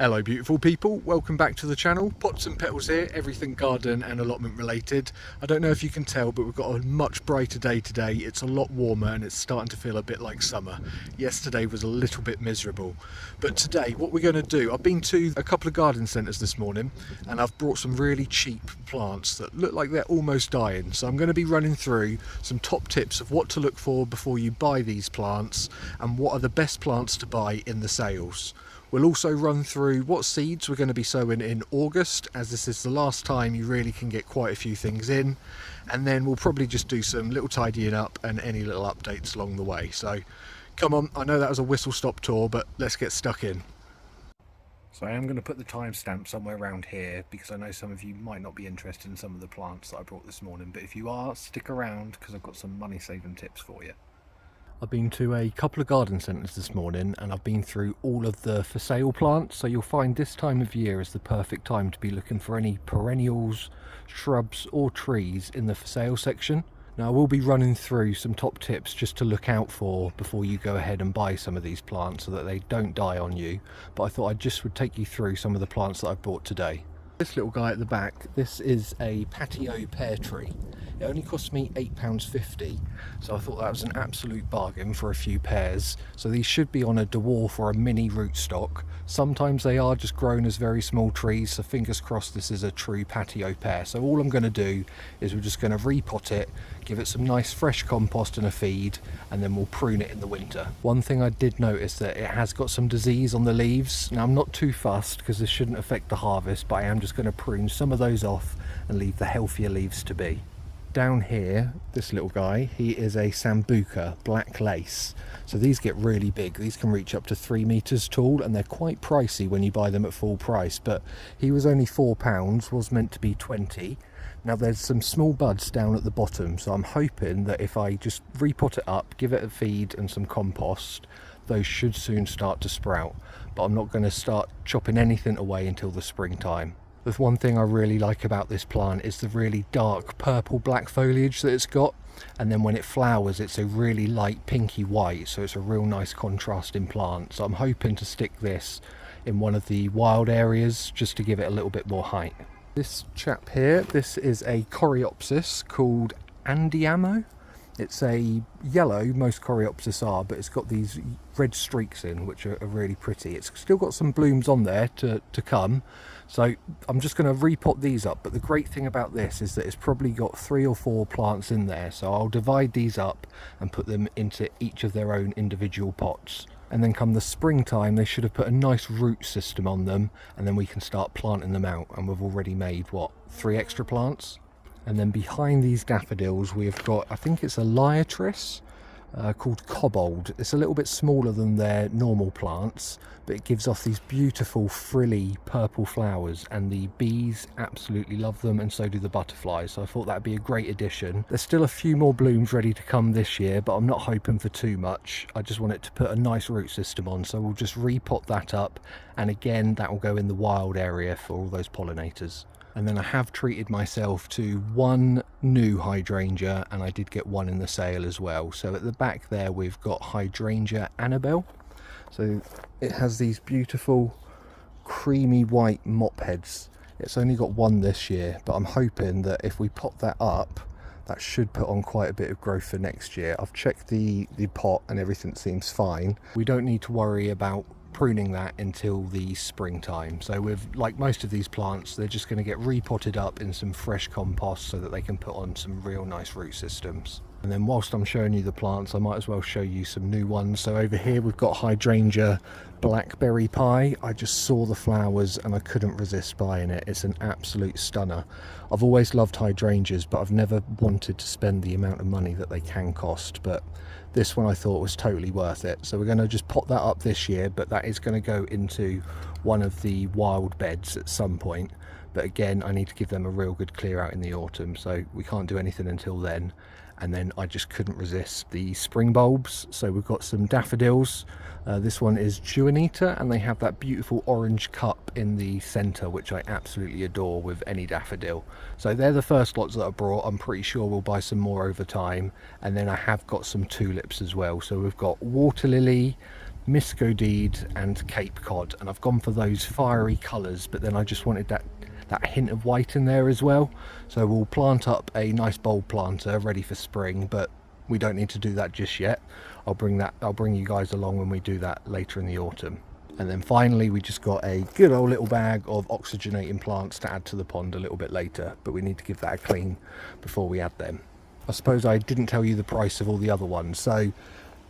Hello beautiful people, welcome back to the channel. Pots and Petals here, everything garden and allotment related. I don't know if you can tell, but we've got a much brighter day today. It's a lot warmer and it's starting to feel a bit like summer. Yesterday was a little bit miserable. But today what we're going to do, I've been to a couple of garden centres this morning and I've brought some really cheap plants that look like they're almost dying. So I'm going to be running through some top tips of what to look for before you buy these plants and what are the best plants to buy in the sales. We'll also run through what seeds we're going to be sowing in August, as this is the last time you really can get quite a few things in, and then we'll probably just do some little tidying up and any little updates along the way. So come on, I know that was a whistle stop tour, but let's get stuck in. So I am going to put the timestamp somewhere around here because I know some of you might not be interested in some of the plants that I brought this morning, but if you are, stick around because I've got some money saving tips for you. I've been to a couple of garden centres this morning and I've been through all of the for sale plants, so you'll find this time of year is the perfect time to be looking for any perennials, shrubs or trees in the for sale section. Now I will be running through some top tips just to look out for before you go ahead and buy some of these plants so that they don't die on you, but I thought I just would take you through some of the plants that I've bought today. This little guy at the back, this is a patio pear tree. It only cost me £8.50, so I thought that was an absolute bargain for a few pears. So these should be on a dwarf or a mini rootstock. Sometimes they are just grown as very small trees, so fingers crossed this is a true patio pear. So all I'm going to do is we're just going to repot it, give it some nice fresh compost and a feed, and then we'll prune it in the winter. One thing I did notice that it has got some disease on the leaves. Now I'm not too fussed because this shouldn't affect the harvest, but I am just going to prune some of those off and leave the healthier leaves to be. Down here, this little guy, he is a Sambuca black lace. So these get really big. These can reach up to 3 meters tall and they're quite pricey when you buy them at full price, but he was only £4, was meant to be 20. Now there's some small buds down at the bottom, so I'm hoping that if I just repot it up, give it a feed and some compost, those should soon start to sprout. But I'm not going to start chopping anything away until the springtime. The one thing I really like about this plant is the really dark purple black foliage that it's got, and then when it flowers it's a really light pinky white, so it's a real nice contrasting plant. So I'm hoping to stick this in one of the wild areas just to give it a little bit more height. This chap here, this is a coreopsis called Andiamo. It's a yellow, most coreopsis are, but it's got these red streaks in which are really pretty. It's still got some blooms on there to come, so I'm just going to repot these up. But the great thing about this is that it's probably got 3 or 4 plants in there, so I'll divide these up and put them into each of their own individual pots. And then come the springtime they should have put a nice root system on them, and then we can start planting them out, and we've already made what, 3 extra plants. And then behind these daffodils we've got, I think it's a liatris called Cobbold. It's a little bit smaller than their normal plants, but it gives off these beautiful frilly purple flowers, and the bees absolutely love them, and so do the butterflies. So I thought that'd be a great addition. There's still a few more blooms ready to come this year, but I'm not hoping for too much. I just want it to put a nice root system on, so we'll just repot that up, and again that will go in the wild area for all those pollinators. And then I have treated myself to 1 new hydrangea, and I did get 1 in the sale as well. So at the back there we've got hydrangea Annabelle. So it has these beautiful creamy white mop heads. It's only got 1 this year, but I'm hoping that if we pot that up, that should put on quite a bit of growth for next year. I've checked the pot and everything seems fine. We don't need to worry about pruning that until the springtime. So with, like most of these plants, they're just going to get repotted up in some fresh compost so that they can put on some real nice root systems. And then whilst I'm showing you the plants, I might as well show you some new ones. So over here we've got hydrangea blackberry pie. I just saw the flowers and I couldn't resist buying it. It's an absolute stunner. I've always loved hydrangeas, but I've never wanted to spend the amount of money that they can cost, but this one I thought was totally worth it. So we're going to just pot that up this year, but that is going to go into one of the wild beds at some point. But again, I need to give them a real good clear out in the autumn, so we can't do anything until then. And then I just couldn't resist the spring bulbs. So we've got some daffodils. This one is Juanita, and they have that beautiful orange cup in the center, which I absolutely adore with any daffodil. So they're the first lots that I brought. I'm pretty sure we'll buy some more over time. And then I have got some tulips as well. So we've got water lily, Muscodede and Cape Cod, and I've gone for those fiery colours, but then I just wanted that hint of white in there as well. So we'll plant up a nice bulb planter ready for spring, but we don't need to do that just yet. I'll bring you guys along when we do that later in the autumn. And then finally we just got a good old little bag of oxygenating plants to add to the pond a little bit later, but we need to give that a clean before we add them. I suppose I didn't tell you the price of all the other ones. So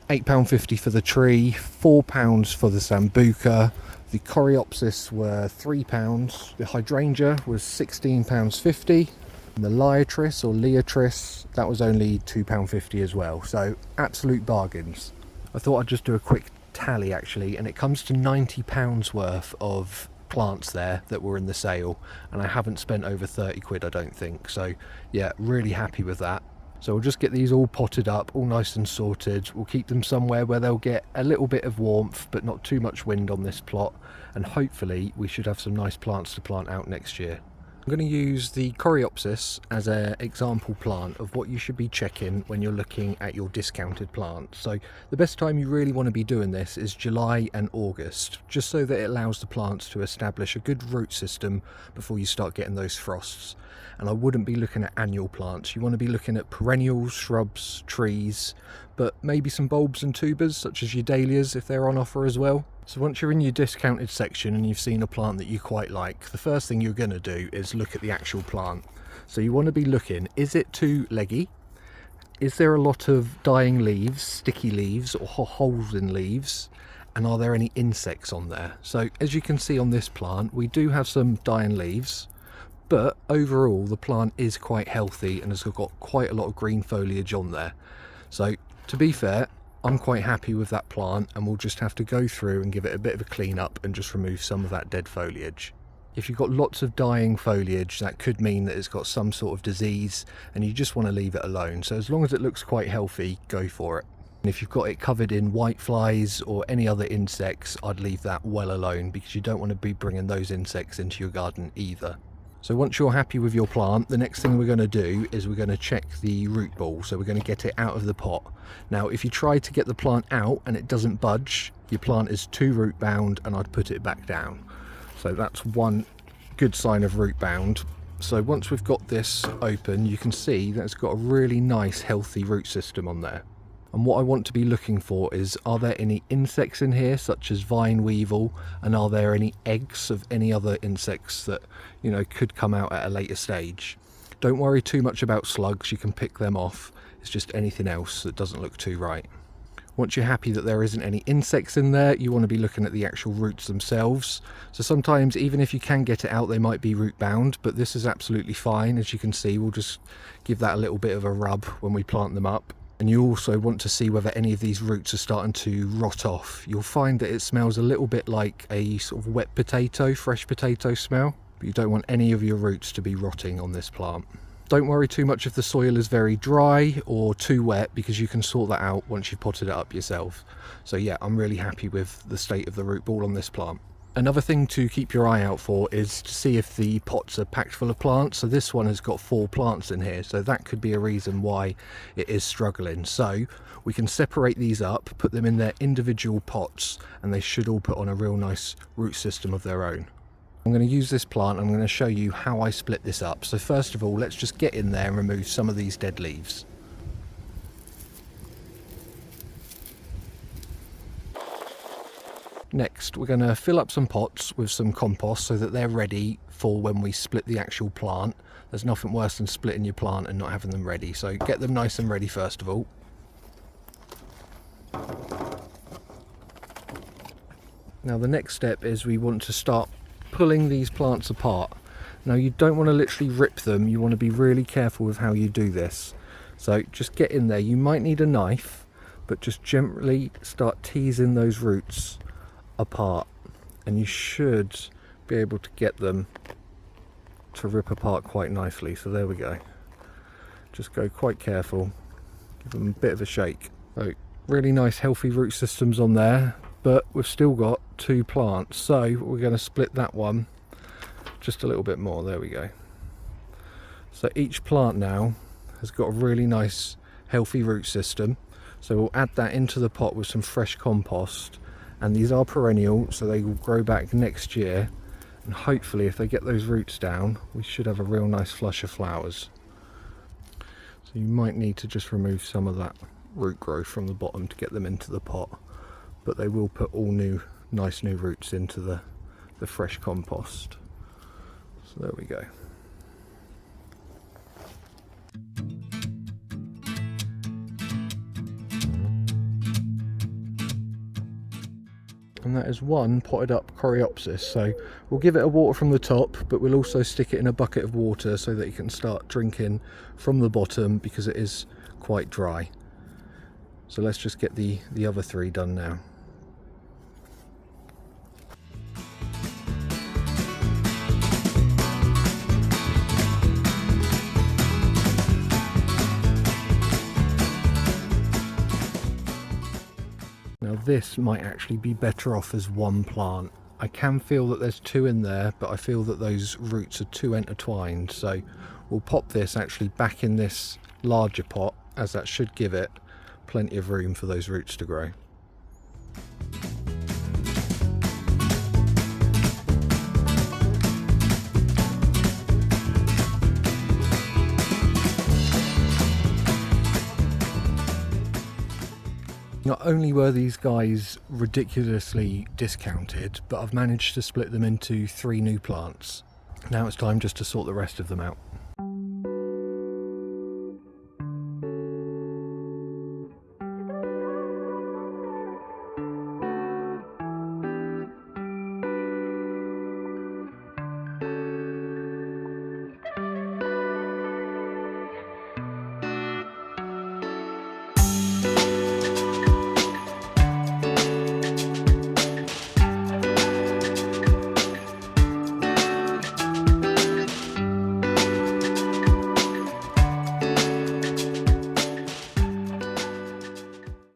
£8.50 for the tree, £4 for the sambuca, the coreopsis were £3, the hydrangea was £16.50, and the liatris or leatris, that was only £2.50 as well. So absolute bargains. I thought I'd just do a quick tally actually, and it comes to £90 worth of plants there that were in the sale, and I haven't spent over 30 quid I don't think. So yeah, really happy with that. So we'll just get these all potted up, all nice and sorted. We'll keep them somewhere where they'll get a little bit of warmth, but not too much wind on this plot. And hopefully we should have some nice plants to plant out next year. I'm going to use the coreopsis as an example plant of what you should be checking when you're looking at your discounted plants. So the best time you really want to be doing this is July and August, just so that it allows the plants to establish a good root system before you start getting those frosts. And I wouldn't be looking at annual plants. You want to be looking at perennials, shrubs, trees, but maybe some bulbs and tubers such as your dahlias if they're on offer as well. So once you're in your discounted section and you've seen a plant that you quite like, the first thing you're going to do is look at the actual plant. So you want to be looking, is it too leggy? Is there a lot of dying leaves, sticky leaves, or holes in leaves? And are there any insects on there? So as you can see on this plant, we do have some dying leaves, but overall the plant is quite healthy and has got quite a lot of green foliage on there. So to be fair, I'm quite happy with that plant, and we'll just have to go through and give it a bit of a clean up and just remove some of that dead foliage. If you've got lots of dying foliage, that could mean that it's got some sort of disease and you just want to leave it alone. So as long as it looks quite healthy, go for it. And if you've got it covered in whiteflies or any other insects, I'd leave that well alone, because you don't want to be bringing those insects into your garden either. So once you're happy with your plant, the next thing we're going to do is we're going to check the root ball. So we're going to get it out of the pot. Now if you try to get the plant out and it doesn't budge, your plant is too root bound, and I'd put it back down. So that's one good sign of root bound. So once we've got this open, you can see that it's got a really nice healthy root system on there. And what I want to be looking for is, are there any insects in here such as vine weevil, and are there any eggs of any other insects that, you know, could come out at a later stage. Don't worry too much about slugs, you can pick them off. It's just anything else that doesn't look too right. Once you're happy that there isn't any insects in there, you want to be looking at the actual roots themselves. So sometimes even if you can get it out, they might be root bound, but this is absolutely fine. As you can see, we'll just give that a little bit of a rub when we plant them up. And you also want to see whether any of these roots are starting to rot off. You'll find that it smells a little bit like a sort of wet potato, fresh potato smell, but you don't want any of your roots to be rotting on this plant. Don't worry too much if the soil is very dry or too wet, because you can sort that out once you've potted it up yourself. So yeah, I'm really happy with the state of the root ball on this plant. Another thing to keep your eye out for is to see if the pots are packed full of plants. So this one has got 4 plants in here, so that could be a reason why it is struggling. So we can separate these up, put them in their individual pots, and they should all put on a real nice root system of their own. I'm going to use this plant, I'm going to show you how I split this up. So first of all, let's just get in there and remove some of these dead leaves. Next, we're going to fill up some pots with some compost so that they're ready for when we split the actual plant. There's nothing worse than splitting your plant and not having them ready. So get them nice and ready first of all. Now the next step is we want to start pulling these plants apart. Now you don't want to literally rip them, you want to be really careful with how you do this. So just get in there, you might need a knife, but just gently start teasing those roots apart, and you should be able to get them to rip apart quite nicely. So there we go. Just go quite careful, give them a bit of a shake. So really nice healthy root systems on there, but we've still got 2 plants, so we're going to split that one just a little bit more. There we go. So each plant now has got a really nice healthy root system, so we'll add that into the pot with some fresh compost, and these are perennial, so they will grow back next year, and hopefully if they get those roots down we should have a real nice flush of flowers. So you might need to just remove some of that root growth from the bottom to get them into the pot, but they will put all nice new roots into the fresh compost. So there we go. And that is one potted up coreopsis, so we'll give it a water from the top, but we'll also stick it in a bucket of water so that you can start drinking from the bottom, because it is quite dry. So let's just get the other three done now. Now this might actually be better off as one plant. I can feel that there's two in there, but I feel that those roots are too intertwined, so we'll pop this actually back in this larger pot, as that should give it plenty of room for those roots to grow. Not only were these guys ridiculously discounted, but I've managed to split them into 3 new plants. Now it's time just to sort the rest of them out.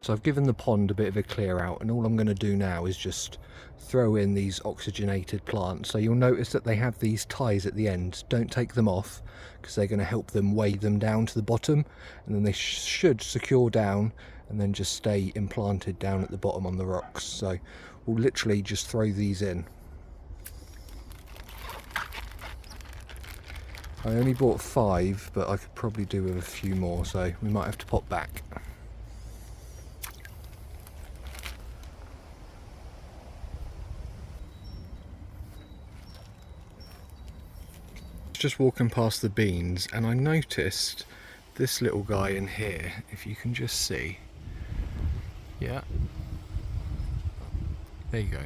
So I've given the pond a bit of a clear out, and all I'm going to do now is just throw in these oxygenated plants. So you'll notice that they have these ties at the end. Don't take them off, because they're going to help them weigh them down to the bottom, and then they should secure down and then just stay implanted down at the bottom on the rocks. So we'll literally just throw these in. I only bought 5, but I could probably do with a few more, so we might have to pop back. Just walking past the beans, and I noticed this little guy in here, if you can just see. Yeah, there you go.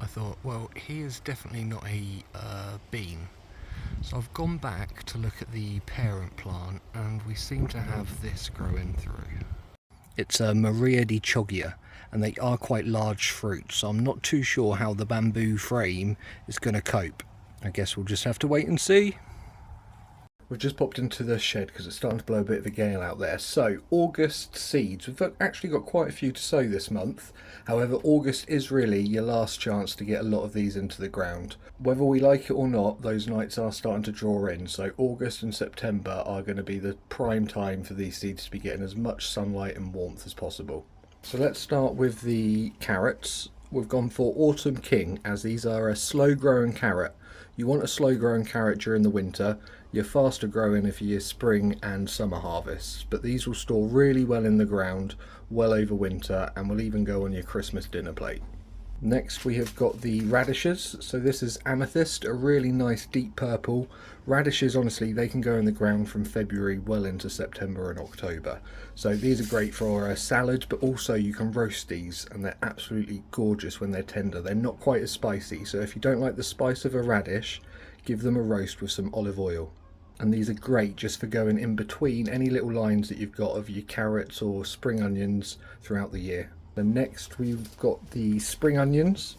I thought, well, he is definitely not a bean. So I've gone back to look at the parent plant, and we seem to have this growing through. It's a Maria di Chogia, and they are quite large fruits, so I'm not too sure how the bamboo frame is going to cope. I guess we'll just have to wait and see. We've just popped into the shed because it's starting to blow a bit of a gale out there. So, August seeds. We've actually got quite a few to sow this month. However, August is really your last chance to get a lot of these into the ground. Whether we like it or not, those nights are starting to draw in. So August and September are going to be the prime time for these seeds to be getting as much sunlight and warmth as possible. So let's start with the carrots. We've gone for Autumn King, as these are a slow growing carrot. You want a slow growing carrot during the winter. You're faster growing if you're spring and summer harvests, but these will store really well in the ground, well over winter, and will even go on your Christmas dinner plate. Next we have got the radishes. So this is amethyst, a really nice deep purple. Radishes, honestly, they can go in the ground from February well into September and October. So these are great for a salad, but also you can roast these, and they're absolutely gorgeous when they're tender. They're not quite as spicy, so if you don't like the spice of a radish, give them a roast with some olive oil. And these are great just for going in between any little lines that you've got of your carrots or spring onions throughout the year. Then next we've got the spring onions.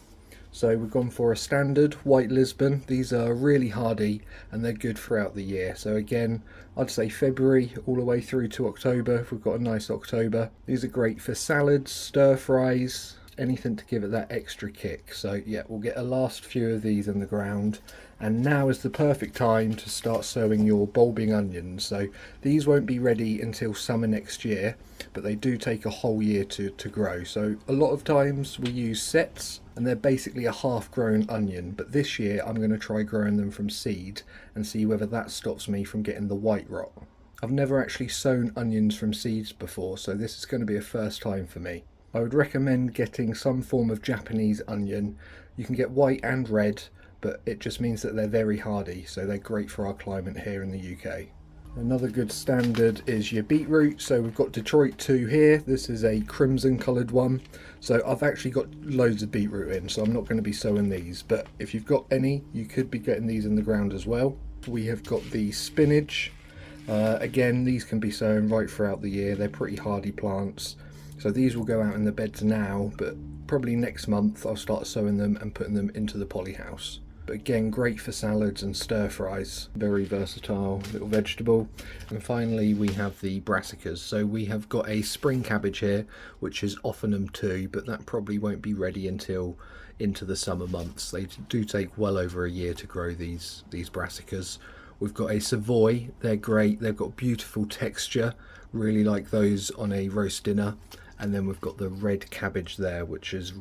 So we've gone for a standard white Lisbon. These are really hardy and they're good throughout the year. So again, I'd say February all the way through to October if we've got a nice October. These are great for salads, stir fries, anything to give it that extra kick. So yeah, we'll get a last few of these in the ground, and now is the perfect time to start sowing your bulbing onions. So these won't be ready until summer next year, but they do take a whole year to grow. So a lot of times we use sets, and they're basically a half grown onion, but this year I'm going to try growing them from seed and see whether that stops me from getting the white rot. I've never actually sown onions from seeds before, so this is going to be a first time for me. I would recommend getting some form of Japanese onion. You can get white and red, but it just means that they're very hardy, so they're great for our climate here in the UK. Another good standard is your beetroot. So we've got Detroit 2 here. This is a crimson coloured one. So I've actually got loads of beetroot in, so I'm not going to be sowing these. But if you've got any, you could be getting these in the ground as well. We have got the spinach. Again, these can be sown right throughout the year. They're pretty hardy plants. So these will go out in the beds now, but probably next month I'll start sowing them and putting them into the polyhouse. But again, great for salads and stir fries. Very versatile little vegetable. And finally, we have the brassicas. So we have got a spring cabbage here, which is Offanum 2, but that probably won't be ready until into the summer months. They do take well over a year to grow these brassicas. We've got a Savoy. They're great. They've got beautiful texture. Really like those on a roast dinner. And then we've got the red cabbage there, which is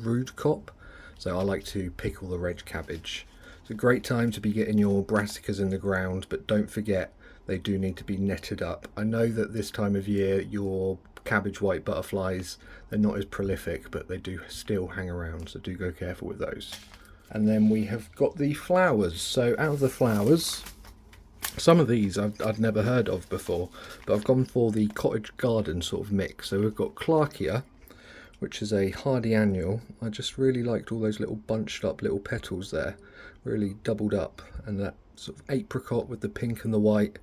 Rudkop. So I like to pickle the red cabbage. It's a great time to be getting your brassicas in the ground, but don't forget they do need to be netted up. I know that this time of year your cabbage white butterflies, they're not as prolific, but they do still hang around, so do go careful with those. And then we have got the flowers. So out of the flowers, some of these I'd never heard of before, but I've gone for the cottage garden sort of mix. So we've got Clarkia, which is a hardy annual. I just really liked all those little bunched up little petals there, really doubled up, and that sort of apricot with the pink and the white,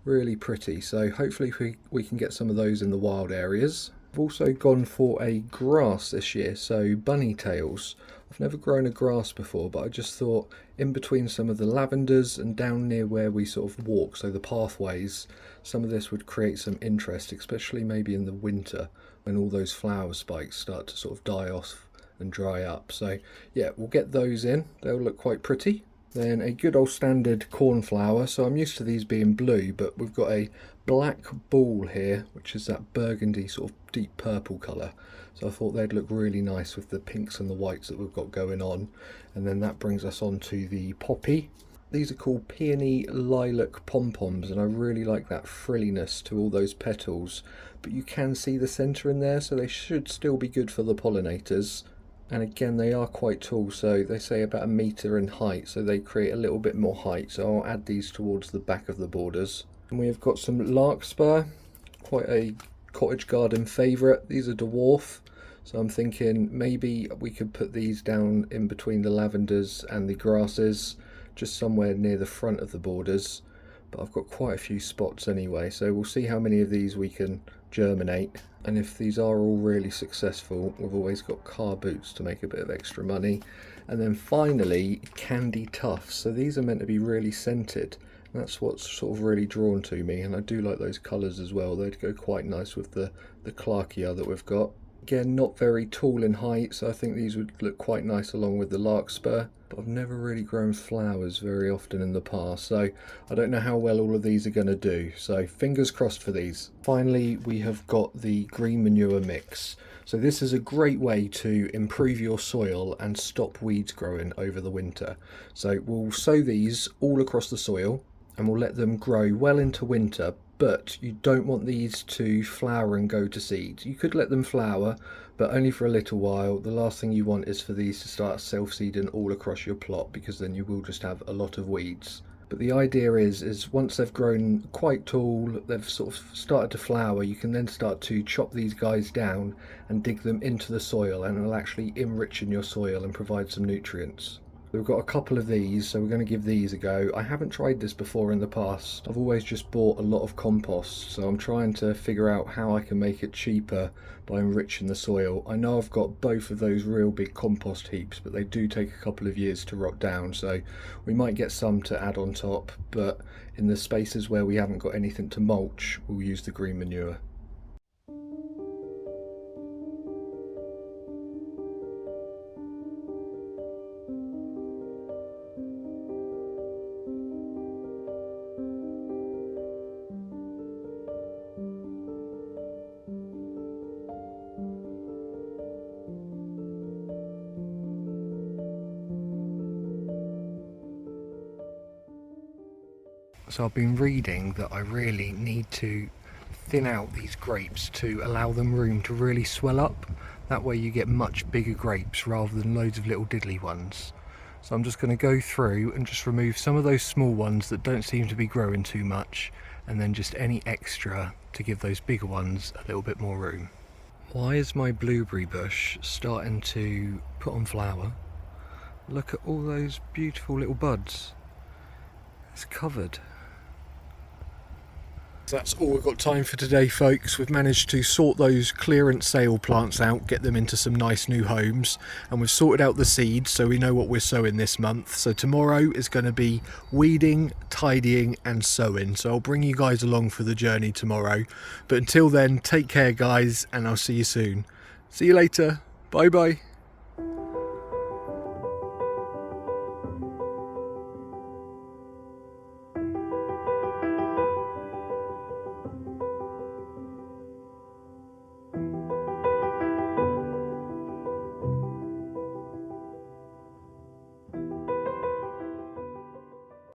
really pretty. So hopefully we can get some of those in the wild areas. I've also gone for a grass this year, so bunny tails. I've never grown a grass before, but I just thought in between some of the lavenders and down near where we sort of walk, so the pathways, some of this would create some interest, especially maybe in the winter when all those flower spikes start to sort of die off and dry up. So yeah, we'll get those in. They'll look quite pretty. Then a good old standard cornflower. So I'm used to these being blue, but we've got a black ball here, which is that burgundy sort of deep purple colour. So I thought they'd look really nice with the pinks and the whites that we've got going on. And then that brings us on to the poppy. These are called peony lilac pom-poms, and I really like that frilliness to all those petals. But you can see the centre in there, so they should still be good for the pollinators. And again, they are quite tall, so they say about 1 metre in height, so they create a little bit more height. So I'll add these towards the back of the borders. And we have got some larkspur, quite a cottage garden favourite. These are dwarf, so I'm thinking maybe we could put these down in between the lavenders and the grasses, just somewhere near the front of the borders. But I've got quite a few spots anyway, so we'll see how many of these we can germinate. And if these are all really successful, we've always got car boots to make a bit of extra money. And then finally, candy tufts. So these are meant to be really scented. And that's what's sort of really drawn to me. And I do like those colours as well. They'd go quite nice with the Clarkia that we've got. Again, not very tall in height, so I think these would look quite nice along with the larkspur. But I've never really grown flowers very often in the past, so I don't know how well all of these are going to do. So fingers crossed for these. Finally, we have got the green manure mix. So this is a great way to improve your soil and stop weeds growing over the winter. So we'll sow these all across the soil and we'll let them grow well into winter. But you don't want these to flower and go to seed. You could let them flower, but only for a little while. The last thing you want is for these to start self-seeding all across your plot, because then you will just have a lot of weeds. But the idea is once they've grown quite tall, they've sort of started to flower, you can then start to chop these guys down and dig them into the soil, and it'll actually enrich in your soil and provide some nutrients. We've got a couple of these, so we're going to give these a go. I haven't tried this before in the past. I've always just bought a lot of compost, so I'm trying to figure out how I can make it cheaper by enriching the soil. I know I've got both of those real big compost heaps, but they do take a couple of years to rot down, so we might get some to add on top, but in the spaces where we haven't got anything to mulch, we'll use the green manure. So I've been reading that I really need to thin out these grapes to allow them room to really swell up. That way you get much bigger grapes rather than loads of little diddly ones. So I'm just going to go through and just remove some of those small ones that don't seem to be growing too much, and then just any extra to give those bigger ones a little bit more room. Why is my blueberry bush starting to put on flower? Look at all those beautiful little buds. It's covered. That's all we've got time for today, folks. We've managed to sort those clearance sale plants out, get them into some nice new homes, and we've sorted out the seeds so we know what we're sowing this month. So tomorrow is going to be weeding, tidying and sowing. So I'll bring you guys along for the journey tomorrow. But until then, take care guys, and I'll see you soon. See you later. Bye bye.